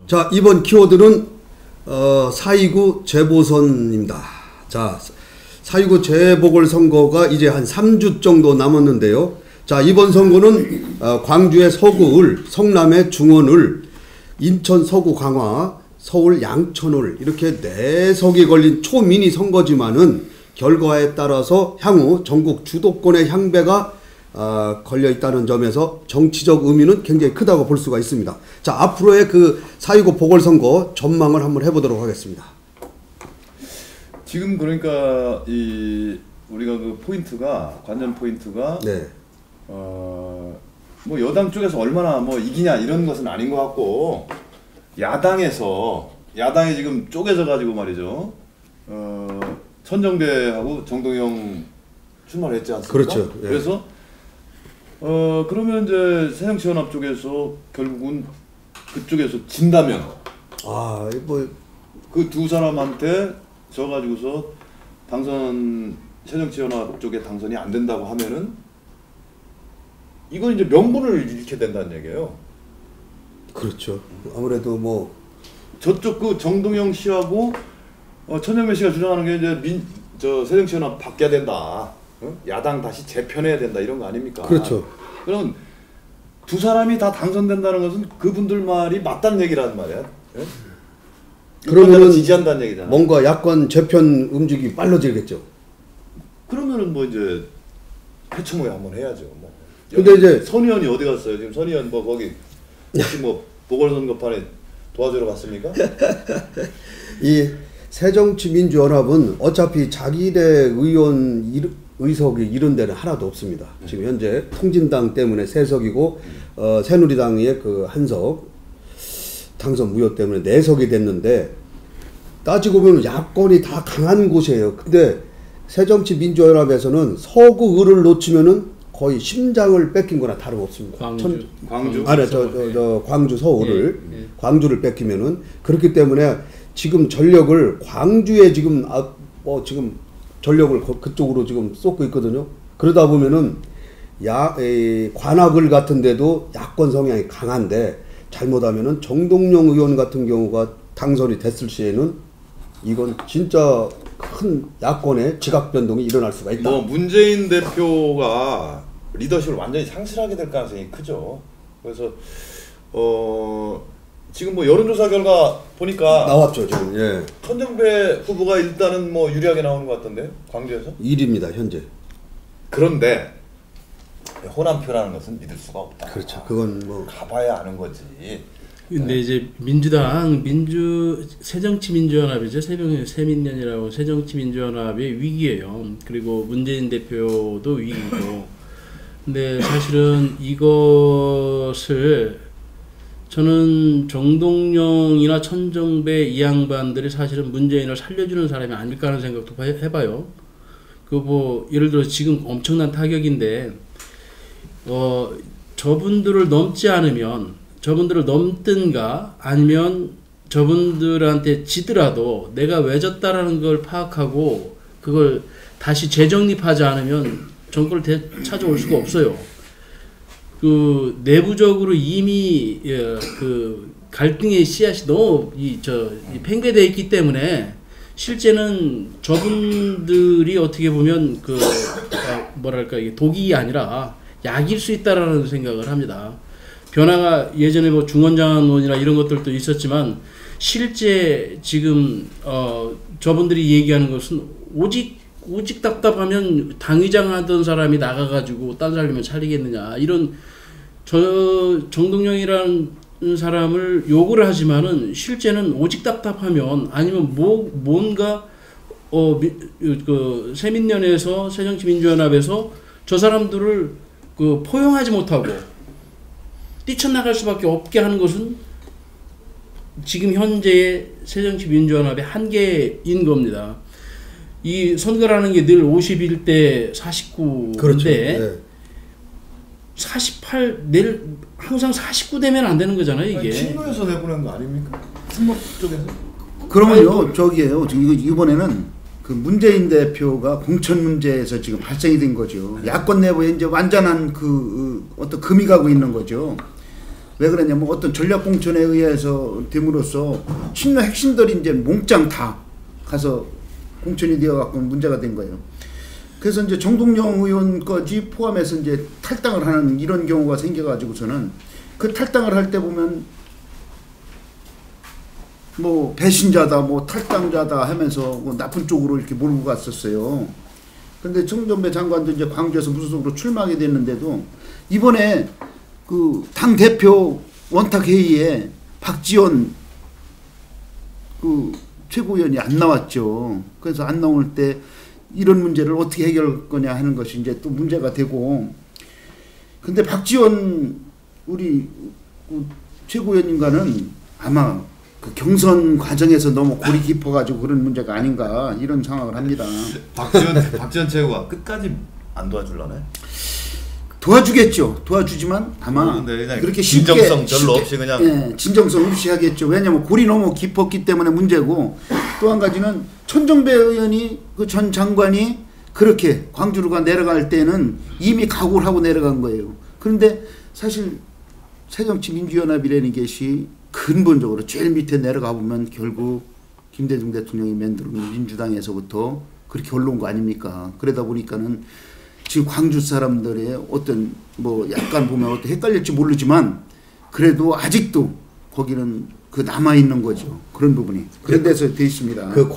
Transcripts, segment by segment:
자, 이번 키워드는 4.29 재보선입니다. 자, 4.29 재보궐선거가 이제 한 3주 정도 남았는데요. 자, 이번 선거는 광주의 서구을, 성남의 중원을, 인천 서구 강화, 서울 양천을 이렇게 4석이 걸린 초미니 선거지만은 결과에 따라서 향후 전국 주도권의 향배가 걸려 있다는 점에서 정치적 의미는 굉장히 크다고 볼 수가 있습니다. 자, 앞으로의 그 4.29 보궐선거 전망을 한번 해보도록 하겠습니다. 지금 그러니까 우리가 그 포인트가, 관전 포인트가 네. 뭐 여당 쪽에서 얼마나 뭐 이기냐 이런 것은 아닌 것 같고, 야당이 지금 쪼개져 가지고 말이죠. 천정배하고 정동영 출마를 했지 않습니까? 그렇죠. 예. 그래서 그러면 이제 새정치연합 쪽에서 결국은 그쪽에서 진다면 뭐 그 두 사람한테 져 가지고서 새정치연합 쪽에 당선이 안 된다고 하면은 이건 이제 명분을 잃게 된다는 얘기예요. 그렇죠. 아무래도 뭐 저쪽 그 정동영 씨하고 천정배 씨가 주장하는 게 이제 새정치연합 바뀌어야 된다. 야당 다시 재편해야 된다 이런 거 아닙니까? 그렇죠. 그럼 두 사람이 다 당선된다는 것은 그분들 말이 맞다는 얘기라는 말이야. 그러면은 지지한다는 얘기잖아. 뭔가 야권 재편 움직임이 빨라지겠죠. 그러면은 뭐 이제 회초모에 한번 해야죠. 뭐. 근데 이제 선의원이 어디 갔어요? 지금 선의원 뭐 거기 혹시 뭐 보궐선거판에 도와주러 갔습니까? 이 새정치민주연합은 어차피 자기네 의원 의석이 이런 데는 하나도 없습니다. 지금 현재 통진당 때문에 3석이고 새누리당의 그 1석 당선 무효 때문에 4석이 됐는데, 따지고 보면 야권이 다 강한 곳이에요. 근데 새정치민주연합에서는 서구을을 놓치면은 거의 심장을 뺏긴 거나 다름없습니다. 광주? 광주 서울을 광주를 뺏기면은, 그렇기 때문에 지금 전력을 광주에 지금 지금 전력을 그쪽으로 지금 쏟고 있거든요. 그러다 보면은 관악을 같은 데도 야권 성향이 강한데, 잘못하면은 정동영 의원 같은 경우가 당선이 됐을 시에는 이건 진짜 큰 야권의 지각 변동이 일어날 수가 있다. 뭐 문재인 대표가 리더십을 완전히 상실하게 될 가능성이 크죠. 그래서 지금 뭐 여론조사 결과 보니까 나왔죠 지금. 예. 천정배 후보가 일단은 뭐 유리하게 나오는 것 같던데요, 광주에서? 1위입니다 현재. 그런데 호남표라는 것은 믿을 수가 없다. 그렇죠. 그건 뭐 가봐야 아는 거지. 근데 이제 새정치민주연합이죠. 새민련이라고 새정치민주연합의 위기예요. 그리고 문재인 대표도 위기고. 근데 사실은 이것을 저는 정동영이나 천정배 이 양반들이 사실은 문재인을 살려주는 사람이 아닐까 하는 생각도 해봐요. 그 뭐 예를 들어 지금 엄청난 타격인데 저분들을 넘든가 아니면 저분들한테 지더라도 내가 왜 졌다라는 걸 파악하고 그걸 다시 재정립하지 않으면 정권을 되찾아올 수가 없어요. 그 내부적으로 이미 그 갈등의 씨앗이 너무 팽배되어 있기 때문에 실제는 저분들이 어떻게 보면 이게 독이 아니라 약일 수 있다라는 생각을 합니다. 변화가 예전에 뭐 중원장원이나 이런 것들도 있었지만 실제 지금 저분들이 얘기하는 것은 오직 답답하면 당의장 하던 사람이 나가가지고 딴 사람이면 차리겠느냐 이런 정동영이라는 사람을 욕을 하지만은 실제는 오직 답답하면 아니면 뭔가 그 새민련에서 새정치민주연합에서 저 사람들을 포용하지 못하고 뛰쳐나갈 수밖에 없게 하는 것은 지금 현재의 새정치민주연합의 한계인 겁니다. 이 선거라는 게 늘 51대 49인데 그렇죠. 네. 48 항상 49되면 안 되는 거잖아요, 이게. 친노에서 내보낸 거 아닙니까? 친노 쪽에서. 그러면요, 저기에요. 이번에는 그 문재인 대표가 공천 문제에서 지금 발생이 된 거죠. 야권 내부에 이제 완전한 어떤 금이 가고 있는 거죠. 왜 그러냐면 어떤 전략공천에 의해서 됨으로써 친노 핵심들이 이제 몽땅 다 가서 공천이 되어갖고 문제가 된 거예요. 그래서 이제 정동영 의원까지 포함해서 이제 탈당을 하는 이런 경우가 생겨가지고서는 그 탈당을 할 때 보면 뭐 배신자다, 뭐 탈당자다 하면서 뭐 나쁜 쪽으로 이렇게 몰고 갔었어요. 근데 정전배 장관도 이제 광주에서 무소속으로 출마하게 됐는데도 이번에 그 당 대표 원탁 회의에 박지원 그 최고위원이 안 나왔죠. 그래서 안 나올 때 이런 문제를 어떻게 해결할 거냐 하는 것이 이제 또 문제가 되고, 근데 박지원 우리 그 최고위원님과는 아마 그 경선 과정에서 너무 골이 깊어가지고 그런 문제가 아닌가 이런 상황을 합니다. 박지원 최고가 끝까지 안 도와줄라네. 도와주겠죠. 도와주지만 아마 그렇게 쉽게 진정성 별로 없이 그냥 예, 진정성 없이 하겠죠. 왜냐하면 골이 너무 깊었기 때문에 문제고, 또 한 가지는 천정배 의원이 그 전 장관이 그렇게 광주로가 내려갈 때는 이미 각오를 하고 내려간 거예요. 그런데 사실 새정치민주연합이라는 것이 근본적으로 제일 밑에 내려가 보면 결국 김대중 대통령이 만든 민주당에서부터 그렇게 올라온 거 아닙니까? 그러다 보니까는 지금 광주 사람들의 어떤 뭐 약간 보면 어떤 헷갈릴지 모르지만 그래도 아직도 거기는 그 남아 있는 거죠. 그런 부분이 그런 데서 돼 있습니다. 그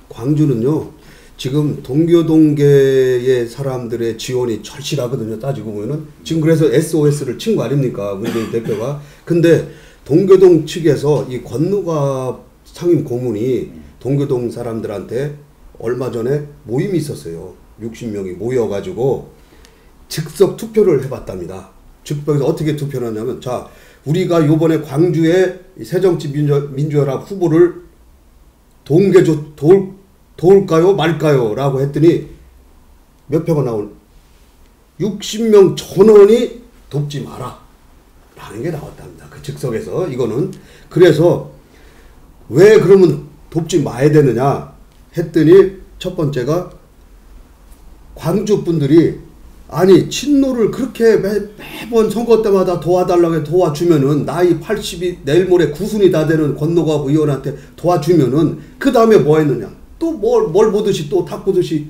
광주는요 지금 동교동계의 사람들의 지원이 절실하거든요. 따지고 보면은 지금 그래서 SOS를 친 거 아닙니까, 문재인 대표가. 근데 동교동 측에서 이 권노갑 상임 고문이 동교동 사람들한테 얼마 전에 모임이 있었어요. 60명이 모여가지고 즉석 투표를 해봤답니다. 즉석에서 어떻게 투표를 하냐면, 자, 우리가 요번에 광주에 새정치민주연합 후보를 도울까요 말까요 라고 했더니 몇 표가 나온 60명 전원이 돕지 마라 라는 게 나왔답니다. 그 즉석에서. 이거는 그래서 왜 그러면 돕지 마야 되느냐 했더니 첫 번째가 광주 분들이 아니 친노를 그렇게 매번 선거 때마다 도와달라고 도와주면은 나이 80이 내일 모레 9순이 다 되는 권노갑 의원한테 도와주면은 그 다음에 뭐 했느냐 또 뭘 보듯이 또 닭 보듯이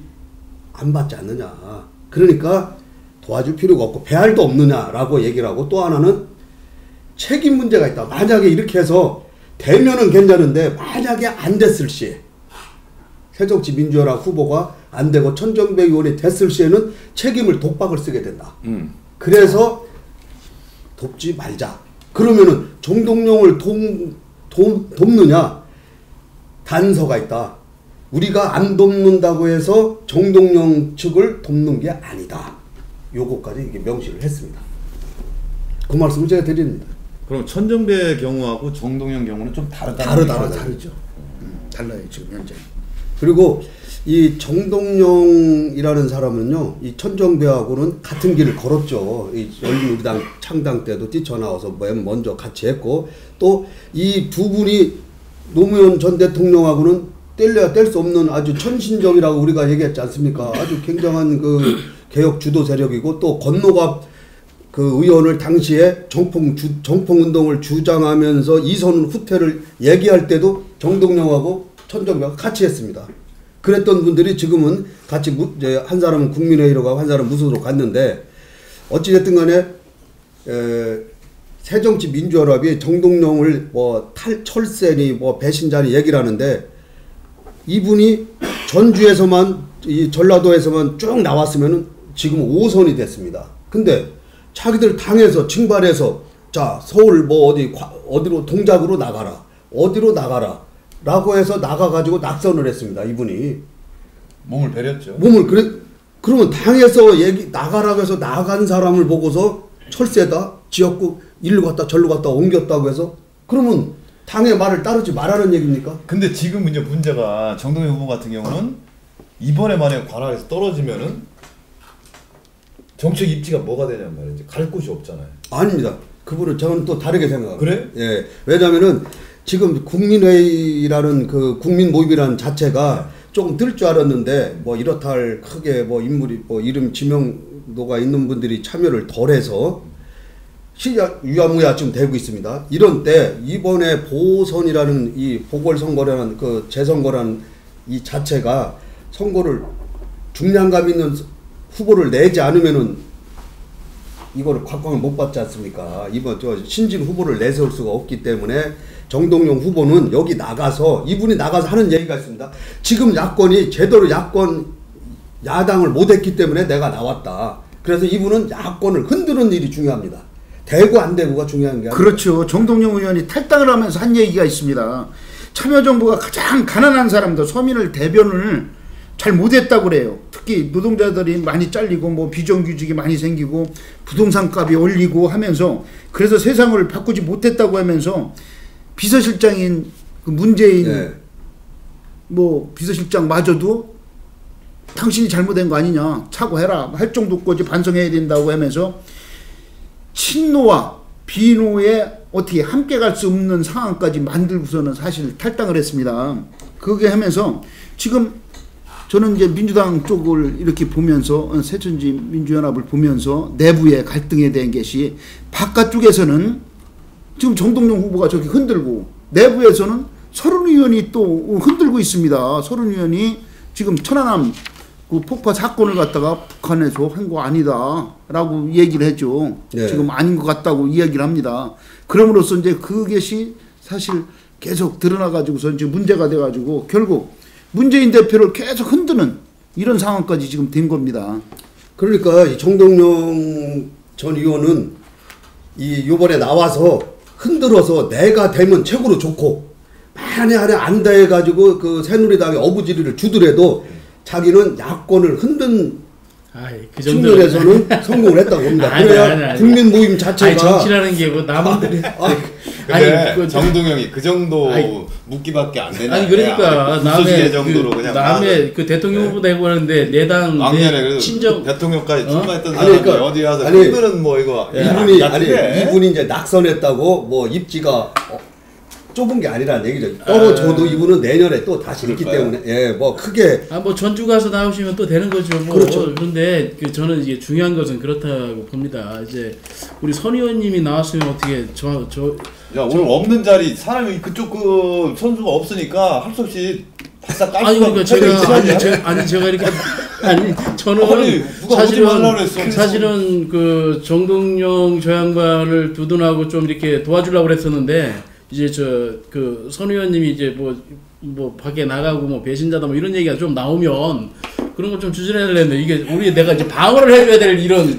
안 받지 않느냐. 그러니까 도와줄 필요가 없고 배알도 없느냐라고 얘기를 하고, 또 하나는 책임 문제가 있다. 만약에 이렇게 해서 되면은 괜찮은데 만약에 안 됐을 시에 새정치민주연합 후보가 안 되고 천정배 의원이 됐을 시에는 책임을 독박을 쓰게 된다. 그래서 돕지 말자. 그러면은 정동영을 돕느냐? 단서가 있다. 우리가 안 돕는다고 해서 정동영 측을 돕는 게 아니다. 요거까지 이게 명시를 했습니다. 그 말씀을 제가 드립니다. 그럼 천정배 경우하고 정동영 경우는 좀 다르죠. 달라요 지금 현재. 그리고 이 정동영이라는 사람은요, 이 천정배하고는 같은 길을 걸었죠. 이 열린우리당 창당 때도 뛰쳐나와서 맨 먼저 같이 했고, 또 이 두 분이 노무현 전 대통령하고는 뗄래야 뗄 수 없는 아주 천신적이라고 우리가 얘기했지 않습니까? 아주 굉장한 그 개혁 주도 세력이고, 또 권노갑 그 의원을 당시에 정풍운동을 주장하면서 이선 후퇴를 얘기할 때도 정동영하고 천정배가 같이 했습니다. 그랬던 분들이 지금은 같이 한 사람은 국민회의로 가고 한 사람은 무소속으로 갔는데, 어찌됐든 간에 새정치민주연합이 정동영을 뭐 철새니 뭐 배신자니 얘기를 하는데, 이분이 전주에서만 이 전라도에서만 쭉 나왔으면은 지금 5선이 됐습니다. 근데 자기들 당에서 징발해서 자 서울 뭐 어디로 동작으로 나가라, 어디로 나가라 라고 해서 나가가지고 낙선을 했습니다. 이분이 몸을 베렸죠. 그러면 당에서 나가라고 해서 나간 사람을 보고서 철새다, 지역구 일로 갔다 절로 갔다 옮겼다고 해서 그러면 당의 말을 따르지 말라는 얘기입니까? 근데 지금 이제 문제가 정동영 후보 같은 경우는 이번에 만약에 관할에서 떨어지면은 정책 입지가 뭐가 되냔 말이지. 갈 곳이 없잖아요. 아닙니다. 그분은 저는 또 다르게 생각합니다. 그래? 예. 왜냐면은 지금 국민회의라는 그 국민 모임이라는 자체가 조금 들 줄 알았는데 뭐 이렇다 할 크게 뭐 인물이 뭐 이름 지명도가 있는 분들이 참여를 덜해서 유야무야 지금 되고 있습니다. 이런 때 이번에 보선이라는 이 보궐선거라는 그 재선거라는 이 자체가 선거를 중량감 있는 후보를 내지 않으면은 이거를 각광을 못 받지 않습니까? 이번 저 신진 후보를 내세울 수가 없기 때문에 정동영 후보는 여기 나가서 이분이 나가서 하는 얘기가 있습니다. 지금 야권이 제대로 야당을 못했기 때문에 내가 나왔다. 그래서 이분은 야권을 흔드는 일이 중요합니다. 되고 안 되고가 중요한 게 아니라. 그렇죠. 정동영 의원이 탈당을 하면서 한 얘기가 있습니다. 참여정부가 가장 가난한 사람들, 서민을 대변을 잘 못했다고 그래요. 특히 노동자들이 많이 잘리고 뭐 비정규직이 많이 생기고 부동산 값이 올리고 하면서 그래서 세상을 바꾸지 못했다고 하면서 비서실장인 그 문재인 네. 뭐 비서실장마저도 당신이 잘못된 거 아니냐 사과해라 할 정도까지 반성해야 된다고 하면서 친노와 비노에 어떻게 함께 갈 수 없는 상황까지 만들고서는 사실 탈당을 했습니다. 그게 하면서 지금 저는 이제 민주당 쪽을 이렇게 보면서 새천지 민주연합을 보면서 내부의 갈등에 대한 것이 바깥쪽에서는 지금 정동영 후보가 저렇게 흔들고 내부에서는 서른 의원이 또 흔들고 있습니다. 서른 의원이 지금 천안함 그 폭파 사건을 갖다가 북한에서 한 거 아니다라고 얘기를 했죠. 네. 지금 아닌 것 같다고 이야기를 합니다. 그럼으로써 이제 그것이 사실 계속 드러나가지고서 이제 문제가 돼가지고 결국 문재인 대표를 계속 흔드는 이런 상황까지 지금 된 겁니다. 그러니까 이 정동영 전 의원은 요번에 나와서 흔들어서 내가 되면 최고로 좋고 만약에 안 돼가지고 그 새누리당의 어부지리를 주더라도 자기는 야권을 흔든 그 정도 측면에서는 성공을 했다고 봅니다. 그래야 국민 모임 자체가 정치라는 게 뭐 남들이 근데 정동영이 그 정도 묻기밖에 안 되냐. 아니 그러니까 남의 그 대통령 네. 후보 되고 하는데 내당 왕년에 친정 대통령까지 출마했던 아니, 사람이 그러니까, 어디 와서 아니, 흔드는 뭐 이거 이분이 이제 낙선했다고 뭐 입지가 좁은 게 아니라는 얘기죠. 떨어져도 이분은 내년에 또 다시 있기 때문에 뭐 크게 뭐 전주 가서 나오시면 또 되는 거죠. 뭐. 그렇죠. 그런데 저는 이게 중요한 것은 그렇다고 봅니다. 이제 우리 선 의원님이 나왔으면 어떻게 야 오늘 없는 자리 사람이 그쪽 그 선수가 없으니까 할 수 없이 바싹 깔 아니 그러니까 제가 이렇게 저는 사실은 그 정동영 저 양반을 두둔하고 좀 이렇게 도와주려고 그랬었는데 이제 그 선 의원님이 이제 뭐 밖에 나가고 뭐 배신자다 뭐 이런 얘기가 좀 나오면 그런 걸 좀 추진해야 되는데 이게 내가 이제 방어를 해줘야 될 이런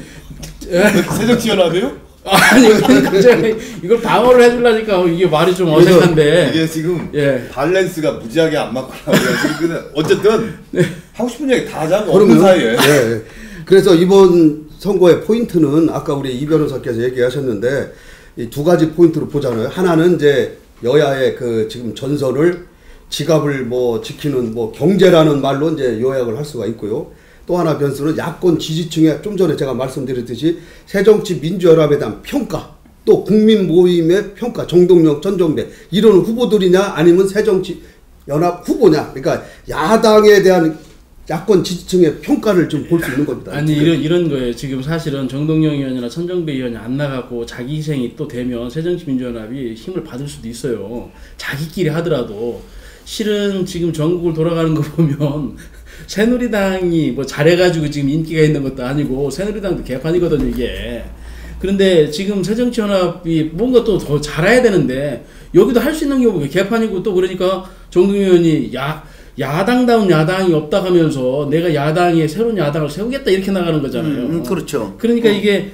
새정치연합이요? 아니 그러니까 제가 이걸 방어를 해주려니까 이게 말이 좀 어색한데 이게 지금 밸런스가 무지하게 안 맞고 나오니까 어쨌든 하고 싶은 얘기 다 하자고 없는 사이에. 네. 그래서 이번 선거의 포인트는 아까 우리 이 변호사께서 얘기하셨는데 이 두 가지 포인트로 보잖아요. 하나는 이제 여야의 그 지금 전설을 지갑을 뭐 지키는 뭐 경제라는 말로 이제 요약을 할 수가 있고요. 또 하나 변수는 야권 지지층의 좀 전에 제가 말씀드렸듯이 새정치민주연합에 대한 평가, 또 국민 모임의 평가, 정동영, 전정배 이런 후보들이냐 아니면 새정치연합 후보냐. 그러니까 야당에 대한 야권 지지층의 평가를 좀 볼 수 있는 겁니다. 아니 이런 거예요. 지금 사실은 정동영 의원이나 천정배 의원이 안 나가고 자기 희생이 또 되면 새정치민주연합이 힘을 받을 수도 있어요. 자기끼리 하더라도 실은 지금 전국을 돌아가는 거 보면 새누리당이 뭐 잘해가지고 지금 인기가 있는 것도 아니고 새누리당도 개판이거든요 이게. 그런데 지금 새정치연합이 뭔가 또 더 잘해야 되는데 여기도 할 수 있는 게 개판이고 또 그러니까 정동영 의원이 야당다운 야당이 없다 하면서 내가 야당에 새로운 야당을 세우겠다 이렇게 나가는 거잖아요. 그렇죠. 그러니까 이게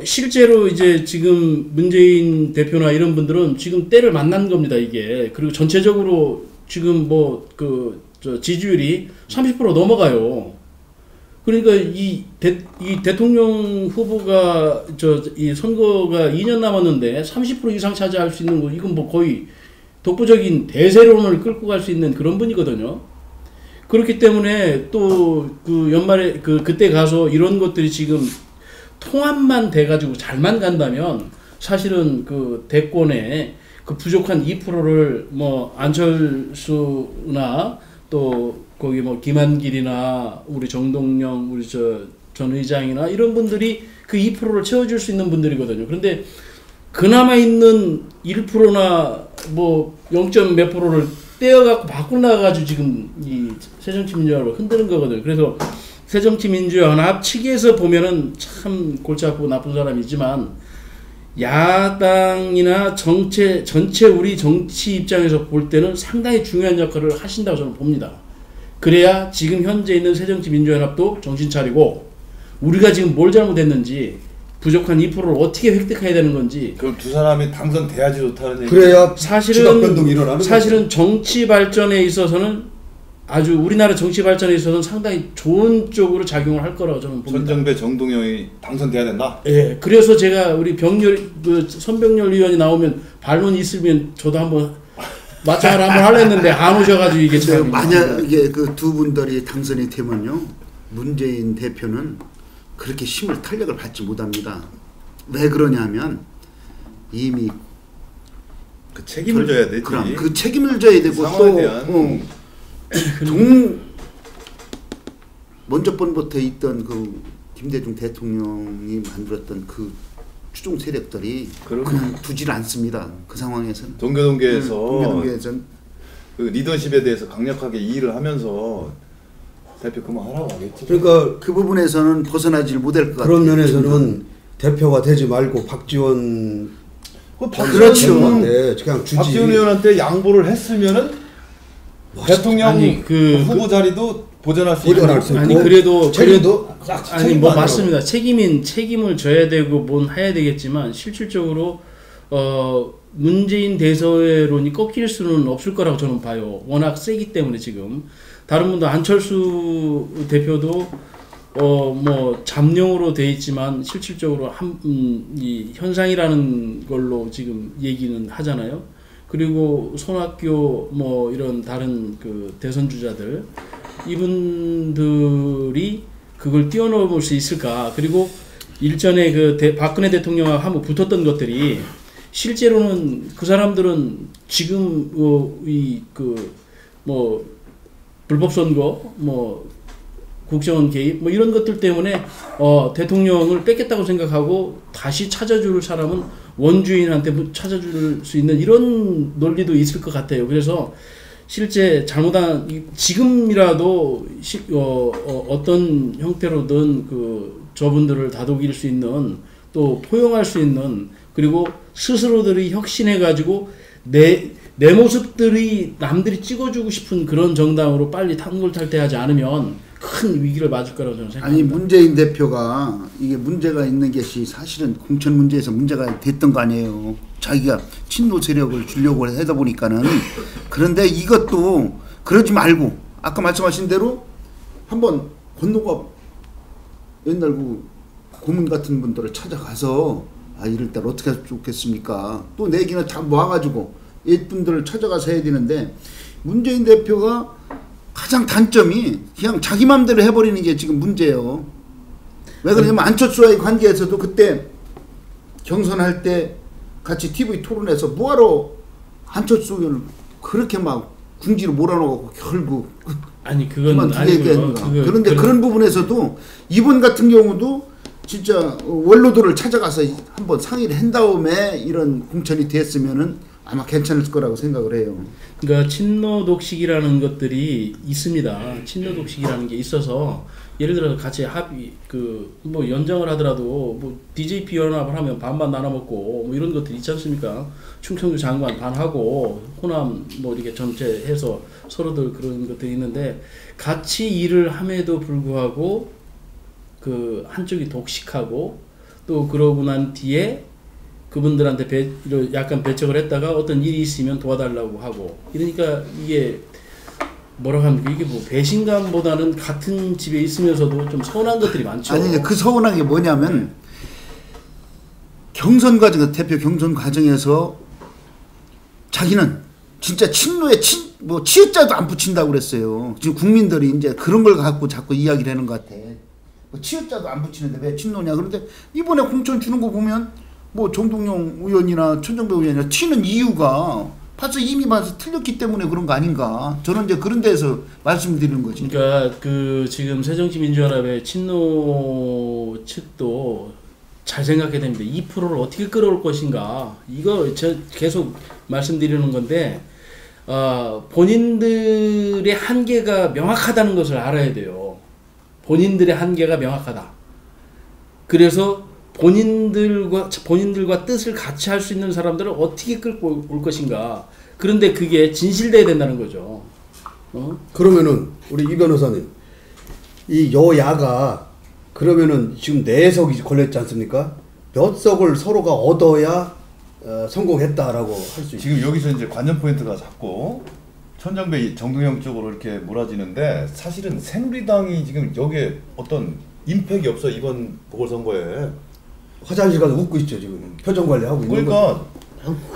실제로 이제 지금 문재인 대표나 이런 분들은 지금 때를 만난 겁니다 이게. 그리고 전체적으로 지금 지지율이 30% 넘어가요. 그러니까 이 대통령 후보가 이 선거가 2년 남았는데 30% 이상 차지할 수 있는 거 이건 뭐 거의 독보적인 대세론을 끌고 갈 수 있는 그런 분이거든요. 그렇기 때문에 또 그 연말에 그때 가서 이런 것들이 지금 통합만 돼가지고 잘만 간다면 사실은 그 대권에 그 부족한 2%를 뭐 안철수나 또 거기 뭐 김한길이나 우리 정동영 우리 전 의장이나 이런 분들이 그 2%를 채워줄 수 있는 분들이거든요. 그런데 그나마 있는 1%나 뭐 0점 몇 프로를 떼어갖고 바꾸나가지고 지금 이 새정치민주연합을 흔드는 거거든요. 그래서 새정치민주연합 측에서 보면은 참 골치 아프고 나쁜 사람이지만 야당이나 전체 우리 정치 입장에서 볼 때는 상당히 중요한 역할을 하신다고 저는 봅니다. 그래야 지금 현재 있는 새정치민주연합도 정신 차리고 우리가 지금 뭘 잘못했는지 부족한 2%를 어떻게 획득해야 되는 건지. 그럼 두 사람이 당선돼야지 좋다는 얘기. 그래야 사실은 지각 변동이 일어나는 사실은 정치 발전에 있어서는 아주 우리나라 정치 발전에 있어서는 상당히 좋은 쪽으로 작용을 할 거라고 저는 봅니다. 전정배 정동영이 당선돼야 된다. 예, 그래서 제가 우리 선병렬 의원이 나오면 반론이 있으면 저도 한번 마찰을 한번 하려는데 안 오셔가지고 이게 참. 만약에 그 두 분들이 당선이 되면요, 문재인 대표는 그렇게 힘을 탄력을 받지 못합니다. 왜 그러냐면 이미 그 책임을 져야 되지. 그럼 그 책임을 져야 되고 상황에 대한 먼저 번부터 있던 그 김대중 대통령이 만들었던 그 추종 세력들이 그냥 두질 않습니다. 그 상황에서는 동교동계에서는 그 리더십에 대해서 강력하게 이의를 하면서 대표 그만하라고 하겠지. 그러니까 그 부분에서는 벗어나질 못할 것 같아요. 그런 면에서는 대표가 되지 말고 박지원 그렇죠. 그냥 주지. 박지원 의원한테 양보를 했으면은 대통령 아니, 후보 자리도 보전할 수 있고. 아니 그래도 책임도 아니 뭐 맞습니다. 책임을 져야 되고 뭔 해야 되겠지만 실질적으로 문재인 대선론이 꺾일 수는 없을 거라고 저는 봐요. 워낙 세기 때문에 지금 다른 분도 안철수 대표도 뭐 잠룡으로 돼 있지만 실질적으로 이 현상이라는 걸로 지금 얘기는 하잖아요. 그리고 손학규 뭐 이런 다른 그 대선 주자들 이분들이 그걸 뛰어넘을 수 있을까? 그리고 일전에 그 박근혜 대통령하고 한번 붙었던 것들이 실제로는 그 사람들은 지금 뭐 불법 선거 뭐 국정원 개입 뭐 이런 것들 때문에 대통령을 뺏겠다고 생각하고 다시 찾아줄 사람은 원주인한테 찾아줄 수 있는 이런 논리도 있을 것 같아요. 그래서 실제 잘못한 지금이라도 어떤 형태로든 그 저분들을 다독일 수 있는 또 포용할 수 있는 그리고 스스로들이 혁신해 가지고 내 모습들이 남들이 찍어주고 싶은 그런 정당으로 빨리 탄골탈퇴하지 않으면 큰 위기를 맞을 거라고 저는 생각합니다. 아니 문재인 대표가 이게 문제가 있는 것이 사실은 공천 문제에서 문제가 됐던 거 아니에요. 자기가 친노 세력을 주려고 하다 보니까는. 그런데 이것도 그러지 말고 아까 말씀하신 대로 한번 권노갑 옛날 그 고문 같은 분들을 찾아가서 이럴 때 어떻게 하면 좋겠습니까? 또 내기는 다 모아가지고 옛분들을 찾아가서 해야 되는데 문재인 대표가 가장 단점이 그냥 자기 맘대로 해버리는 게 지금 문제예요. 왜 그러냐면 안철수와의 관계에서도 그때 경선할 때 같이 TV 토론에서 뭐하러 안철수를 그렇게 막 궁지로 몰아넣고 결국 아니 그건 아니고요. 그런데 그런 부분에서도 이번 같은 경우도 진짜 원로들을 찾아가서 한번 상의를 한 다음에 이런 공천이 됐으면은 아마 괜찮을 거라고 생각을 해요. 그러니까 친노 독식이라는 것들이 있습니다. 친노 독식이라는 게 있어서 예를 들어서 같이 합의 뭐 연장을 하더라도 뭐 DJP 연합을 하면 반반 나눠 먹고 뭐 이런 것들 있지 않습니까? 충청도 장관 반하고 호남 뭐 이렇게 전체 해서 서로들 그런 것들이 있는데 같이 일을 함에도 불구하고 그 한쪽이 독식하고 또 그러고 난 뒤에 그분들한테 약간 배척을 했다가 어떤 일이 있으면 도와달라고 하고 이러니까 이게 뭐라고 하면 이게 뭐 배신감보다는 같은 집에 있으면서도 좀 서운한 것들이 많죠. 아니 그 서운한 게 뭐냐면 경선 과정 대표 경선 과정에서 자기는 진짜 친노에 뭐 치읓자도 안 붙인다고 그랬어요. 지금 국민들이 이제 그런 걸 갖고 자꾸 이야기를 하는 것 같아. 뭐 치읓자도 안 붙이는데 왜 친노냐. 그런데 이번에 공천 주는 거 보면 뭐 정동영 의원이나 천정배 의원이나 튀는 이유가 봐서 이미 봐서 틀렸기 때문에 그런 거 아닌가. 저는 이제 그런 데서 말씀드리는 거지. 그러니까 그 지금 새정치민주연합의 친노 측도 잘 생각해야 됩니다. 2%를 어떻게 끌어올 것인가. 이거 저 계속 말씀드리는 건데 본인들의 한계가 명확하다는 것을 알아야 돼요. 본인들의 한계가 명확하다. 그래서 본인들과 뜻을 같이 할 수 있는 사람들을 어떻게 끌고 올 것인가. 그런데 그게 진실돼야 된다는 거죠. 그러면은 우리 이 변호사님, 이 여야가 그러면은 지금 4석이 걸렸지 않습니까? 몇 석을 서로가 얻어야 성공했다라고 할 수 있죠. 지금 여기서 이제 관전 포인트가 자꾸 천정배 정동영 쪽으로 이렇게 몰아지는데 사실은 새누리당이 지금 여기에 어떤 임팩이 없어 이번 보궐선거에. 화장실 가서 웃고 있죠 지금. 표정 관리하고 있는 거.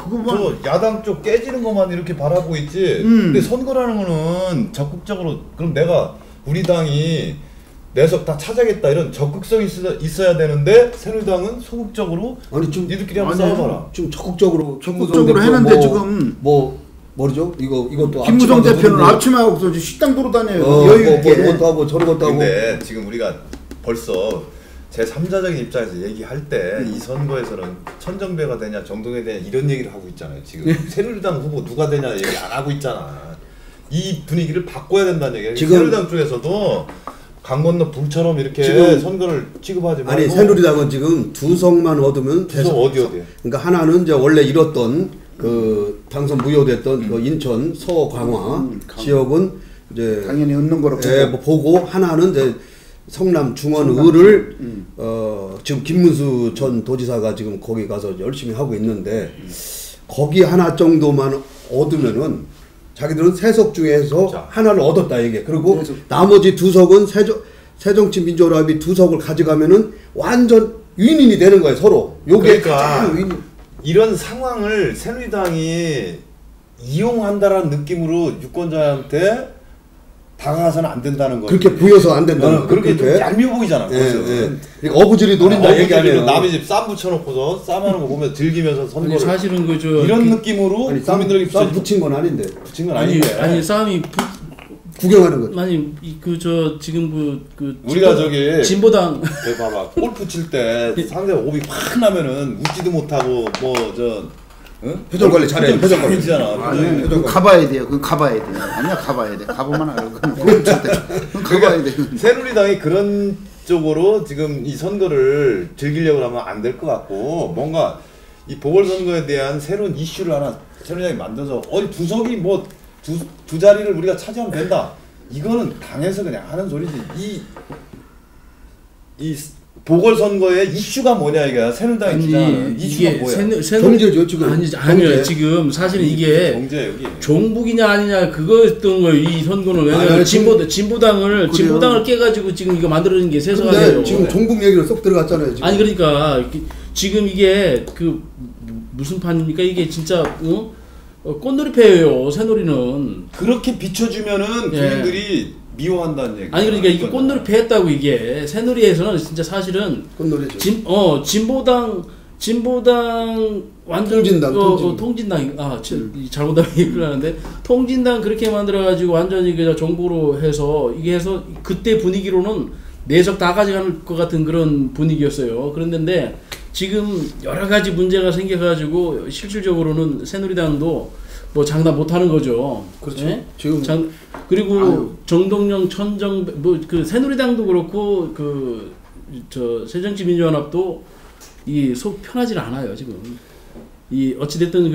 그러니까 저 야당 쪽 깨지는 것만 이렇게 바라고 있지. 근데 선거라는 거는 적극적으로 그럼 내가 우리 당이 4석 다 찾아겠다 이런 적극성이 있어야 되는데 새누리당은 소극적으로 아니 좀 니들끼리 한번 싸워봐라. 좀 적극적으로 했는데 지금 뭐죠? 이것도 김무성 대표는 앞치마하고 식당 돌아다녀요. 여유 있게. 이것도 하고 저런 것도 하고. 근데 지금 우리가 벌써 제3자적인 입장에서 얘기할 때 이 선거에서는 천정배가 되냐 정동에 되냐 이런 얘기를 하고 있잖아요. 지금 새누리당 후보 누가 되냐 얘기 안 하고 있잖아. 이 분위기를 바꿔야 된다는 얘기예요. 지금 새누리당 쪽에서도 강 건너 불처럼 이렇게 지금 선거를 취급하지 말고. 아니 새누리당은 지금 2석만 얻으면 2석 어디요? 그러니까 하나는 이제 원래 잃었던 그 당선 무효됐던 그 인천 서광화 지역은 이제 당연히 얻는 거로 보고 하나는 이제 성남 중원을을 지금 김문수 전 도지사가 지금 거기 가서 열심히 하고 있는데 거기 하나 정도만 얻으면은 자기들은 3석 중에서 하나를 얻었다 이게. 그리고 나머지 2석은 새정치민주연합이 2석을 가져가면은 완전 윈윈이 되는 거예요 서로. 요게 그러니까 이런 상황을 새누리당이 이용한다라는 느낌으로 유권자한테 다가가서는 안 된다는 거예요. 그렇게 보여서 안 된다는 그렇게 좀 얄미워 보이잖아. 그러니까 어부지리 노린다 얘기 아니에요. 남의 집 쌈 붙여놓고서 쌈하는 거 보면 즐기면서 선거를. 아니, 사실은 그저 이런 느낌으로 국민들에게 쌈 붙인 건 아닌데. 붙인 건 아닌데. 아니 싸움이 구경하는 거죠. 아니 그 지금 그 우리가 저기 진보당 봐봐 골프 칠 때 상대 오비 확 나면은 웃지도 못하고 표정 관리 잘해. 표정 관리. 그건 가봐야 돼요. 그건 가봐야 돼요. 아니야 가봐야 돼. 가보면 알아. 그건 가봐야 돼. 새누리당이 그런 쪽으로 지금 이 선거를 즐기려고 하면 안 될 것 같고 뭔가 이 보궐선거에 대한 새로운 이슈를 하나 새누리당이 만들어서 어디 2석이 뭐 두 자리를 우리가 차지하면 된다. 이거는 당에서 그냥 하는 소리지. 이 보궐선거의 이슈가 뭐냐 이게 새누리당이 주장하는 이슈가 뭐야? 경제죠 지금. 아니요 지금 사실은 이게 경제 여기 종북이냐 아니냐 그거였던 거예요. 이 선거는 왜냐면 진보당을 깨가지고 지금 이거 만들어진 게 세서가지고 지금 종북 얘기로 쏙 들어갔잖아요. 지금. 아니 그러니까 지금 이게 그 무슨 판입니까 이게 진짜 꽃놀이패예요. 새누리는 그렇게 비춰주면은 국민들이 미워한다는 얘기. 아니 그러니까 이게 꽃놀이패 했다고 이게 새누리에서는 진짜 사실은 꽃놀이죠. 진보당 완전 통진당 잘못하면 얘기를 하는데 통진당 그렇게 만들어가지고 완전히 그냥 정부로 해서 이게 해서 그때 분위기로는 4석 다 가져갈 것 같은 그런 분위기였어요. 그런데 지금 여러 가지 문제가 생겨가지고 실질적으로는 새누리당도 뭐 장담 못하는 거죠. 그렇죠. 네? 지금 그리고 정동영, 천정 뭐 그 새누리당도 그렇고 새정치민주연합도 이 속 편하지 않아요 지금. 이 어찌됐든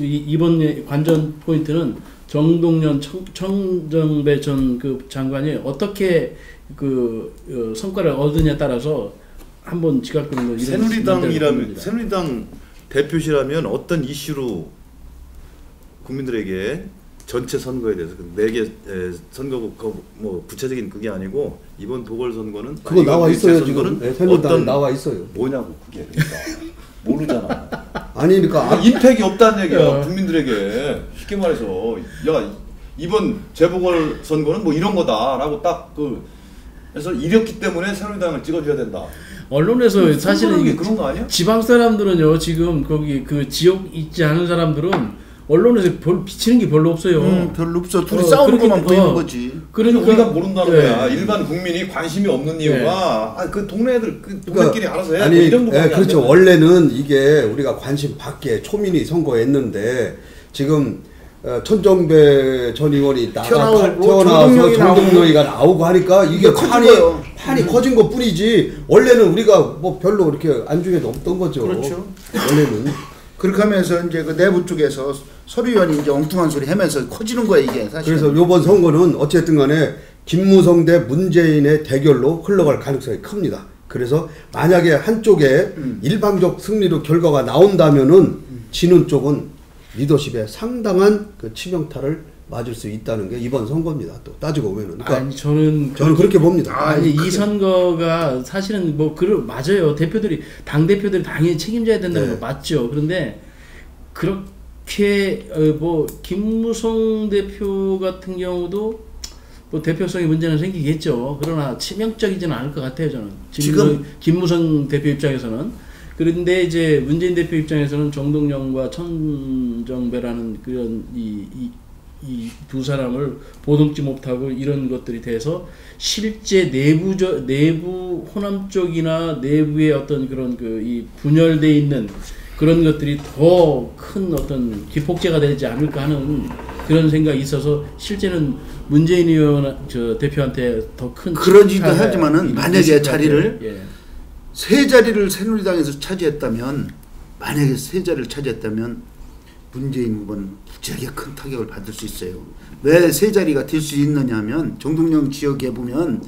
이번 관전 포인트는 정동영, 천정배 전 그 장관이 어떻게 성과를 얻느냐에 따라서 한번 지각하는 새누리당 대표시라면 어떤 이슈로 국민들에게 전체 선거에 대해서 4개 선거국 뭐 구체적인 그게 아니고 이번 보궐선거는 그거 나와 있어요 지금. 새누리당 나와 있어요. 뭐냐고 그게 그러니까 모르잖아. 아니 그러니까 임팩이 없다는 얘기야 국민들에게. 쉽게 말해서 야 이번 재보궐선거는 뭐 이런 거다라고 딱 그래서 이겼기 때문에 새누리당을 찍어줘야 된다. 언론에서 사실은 이게 그런 거 아니야? 지방 사람들은요 지금 거기 그 지역 있지 않은 사람들은 언론에서 별 비치는 게 별로 없어요. 별로 없어. 둘이 싸우는 것만 보이는 거지. 그러니까 우리가 모른다는 예. 거야. 일반 국민이 관심이 없는 이유가 그 동네 애들 그 동네끼리 알아서 해. 아니, 뭐 이런 거밖에 안 그렇죠. 되는 원래는 이게 우리가 관심 밖에 초민이 선거했는데 지금 천정배 전 의원이 태어나서 정동영이가 나오고 하니까 이게 판이 커진 것 뿐이지 원래는 우리가 뭐 별로 이렇게 안중에도 없던 거죠. 그렇죠. 원래는. 그렇게 하면서 이제 그 내부 쪽에서 서류위원이 이제 엉뚱한 소리 하면서 커지는 거야 이게 사실. 그래서 이번 선거는 어쨌든 간에 김무성 대 문재인의 대결로 흘러갈 가능성이 큽니다. 그래서 만약에 한쪽에 일방적 승리로 결과가 나온다면은 지는 쪽은 리더십에 상당한 그 치명타를 맞을 수 있다는 게 이번 선거입니다. 또 따지고 보면은. 그러니까 아니 저는 그렇게 봅니다. 아니 이 선거가 사실은 뭐 맞아요. 당 대표들이 당연히 책임져야 된다는 거 맞죠. 그런데 그렇게 뭐 김무성 대표 같은 경우도 뭐 대표성의 문제는 생기겠죠. 그러나 치명적이지는 않을 것 같아요. 저는 지금 김무성 대표 입장에서는. 그런데 이제 문재인 대표 입장에서는 정동영과 천정배라는 그런 이 두 사람을 보듬지 못하고 이런 것들이 돼서 실제 내부 호남 쪽이나 내부의 어떤 그런 이 분열돼 있는 그런 것들이 더 큰 어떤 기폭제가 되지 않을까 하는 그런 생각이 있어서 실제는 문재인 대표한테 더 큰 그러지도 하지만은 만약에 자리를 예. 세 자리를 새누리당에서 차지했다면 만약에 세 자리를 차지했다면 문재인 후보는 무지하게 큰 타격을 받을 수 있어요. 왜 세 자리가 될 수 있느냐면 정동영 지역에 보면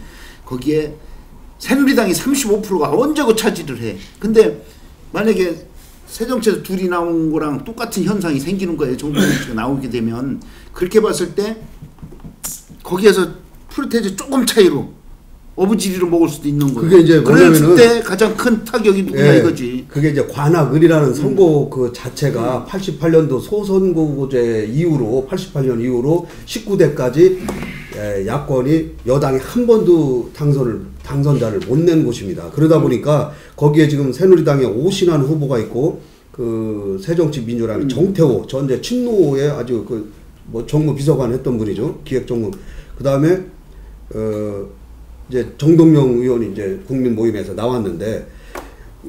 거기에 새누리당이 35%가 언제고 차지를 해. 근데 만약에 새정치에서 둘이 나온 거랑 똑같은 현상이 생기는 거예요. 정동영 씨가 나오게 되면 그렇게 봤을 때 거기에서 프로테이지 조금 차이로 어부지리로 먹을 수도 있는 거예요. 그게 이제 뭐냐면은 그때 가장 큰 타격이 누구냐 이거지. 그게 이제 관악을이라는 선거 그 자체가 88년도 소선거제 이후로 88년 이후로 19대까지 야권이 여당이 한 번도 당선자를 못 낸 곳입니다. 그러다 보니까 거기에 지금 새누리당에 오신환 후보가 있고 그 새정치민주당의 정태호 전 이제 친노의 아주 그 뭐 정무 비서관 했던 분이죠. 기획정무. 그 다음에 이제 정동영 의원이 이제 국민 모임에서 나왔는데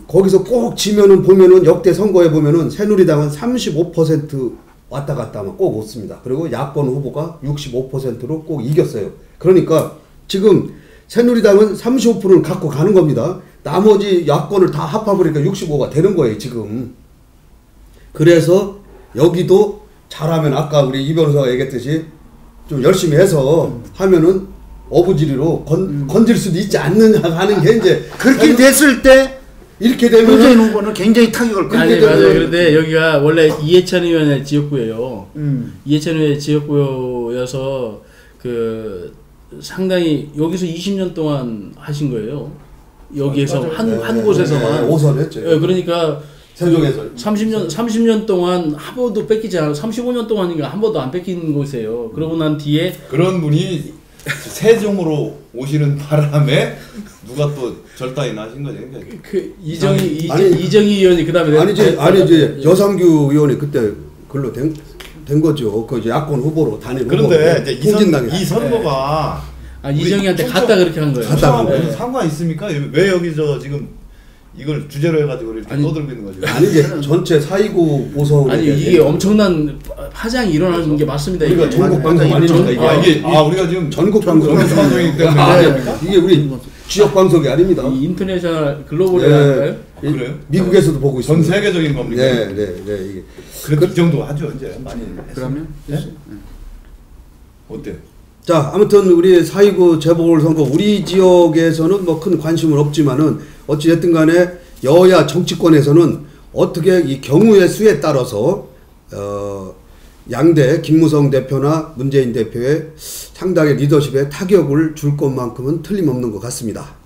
거기서 꼭 지면은 보면은 역대 선거에 보면은 새누리당은 35% 왔다 갔다 하면 꼭 없습니다. 그리고 야권 후보가 65%로 꼭 이겼어요. 그러니까 지금 새누리당은 35%를 갖고 가는 겁니다. 나머지 야권을 다 합하버리니까 65가 되는 거예요, 지금. 그래서 여기도 잘하면 아까 우리 이 변호사가 얘기했듯이 좀 열심히 해서 하면은 어부지리로 건질 수도 있지 않느냐 하는 게 이제 그렇게 됐을 때 이렇게 되면 문재인 후보는 굉장히 타격을 아니 맞아요. 그런데 여기가 원래 이해찬 의원의 지역구예요. 이해찬 의원의 지역구여서 그 상당히 여기서 20년 동안 하신 거예요. 여기에서 한 곳에서만 5선 했죠. 그러니까 세종에서 30년 동안 한 번도 뺏기지 않아 35년 동안인가 한 번도 안 뺏긴 곳이에요. 그러고 난 뒤에 그런 분이 세종으로 오시는 바람에 누가 또 절단이 나신 거죠. 그 이정희 의원이 그다음에 아니지 여상규 의원이 그때 글로 된 거죠. 그 야권 후보로 단일 후보. 그런데 이제 이 선거가 이정희한테 갔다 그렇게 한 거예요. 무슨 상관 있습니까? 왜 여기 지금 이걸 주제로 해가지고 이렇게 떠들고 있는 거죠? 아니 이제 전체 4.29 보선 아니 이게 엄청난 파장이 일어나는 게 맞습니다. 우리가 전국 방송 아닙니까 이게? 우리가 지금 전국 방송이기 때문에 이게 우리 지역 방송이 아닙니다. 인터내셔널 글로벌이랄까요? 그래요? 미국에서도 보고 있습니다. 전 세계적인 겁니까? 네. 이게 그래도 이 정도 하죠 이제 많이. 그러면 어때? 자, 아무튼 우리 4.29 재보궐선거 우리 지역에서는 뭐 큰 관심은 없지만은 어찌됐든 간에 여야 정치권에서는 어떻게 이 경우의 수에 따라서 양대 김무성 대표나 문재인 대표의 상당히 리더십에 타격을 줄 것만큼은 틀림없는 것 같습니다.